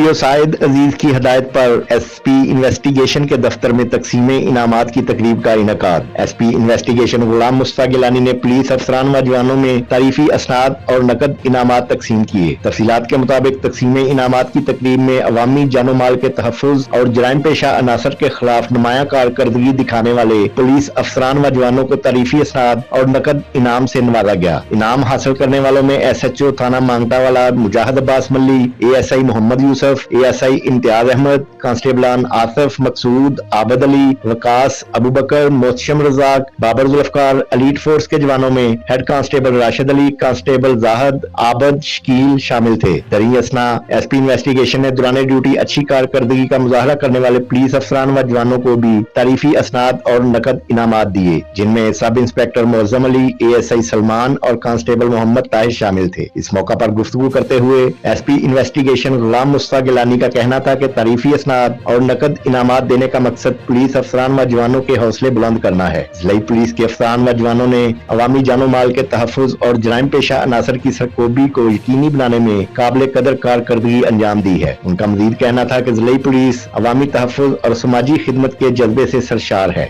پی او سعید عزیز کی ہدایت پر S P investigation کے دفتر میں تقسیم انعامات کی تقریب کا انعقاد۔ S P investigation Ghulam Mustafa Gilani نے پولیس افسران و جوانوں میں تعریفی اسناد اور نقد انعامات تقسیم کیے۔ تفصیلات کے مطابق تقسیم انعامات کی تقریب میں عوامی جان و مال کے تحفظ اور جرائم پیشہ عناصر کے خلاف نمایاں کارکردگی دکھانے والے پولیس افسران و جوانوں کو تعریفی اسناد اور نقد انعام سے نوازا گیا۔ انعام حاصل کرنے والوں میں ایس ایچ او تھانہ مانگتا والا مجاہد عباس ملی، A S I Muhammad Yusuf, A S I Imtiaz Ahmad, کانسٹیبلان Asif, Maqsood, Abid Ali, Waqas, Abu Bakr, Mohtasham Razak, Babar Zulfiqar. Elite force کے جوانوں میں ہیڈ کانسٹیبل راشد علی، کانسٹیبل زاہد، عابد، شکیل شامل تھے۔ دریں اثنا ایس پی انویسٹیگیشن نے دوران ڈیوٹی اچھی کارکردگی کا مظاہرہ کرنے والے پولیس افسران و جوانوں کو بھی تعریفی اسناد اور نقد انعامات دیے، جن میں سب inspector Moazzam Ali, A S I Salman اور کانسٹیبل محمد طاہر شامل تھے۔ اس موقع پر گفتگو کرتے ہوئے S P investigation Ghulam Mustafa Gilani کا کہنا تھا کہ تعریفی اسناد اور نقد انعامات دینے کا مقصد پولیس افسران و جوانوں کے حوصلے بلند کرنا ہے۔ ضلعی پولیس کے افسران و جوانوں نے عوامی جان و مال کے تحفظ اور جرائم پیشہ عناصر کی سرکوبی کو یقینی بنانے میں قابل قدر کارکردگی انجام دی ہے۔ ان کا مزید کہنا تھا کہ ضلعی پولیس عوامی تحفظ اور سماجی خدمت کے جذبے سے سرشار ہے۔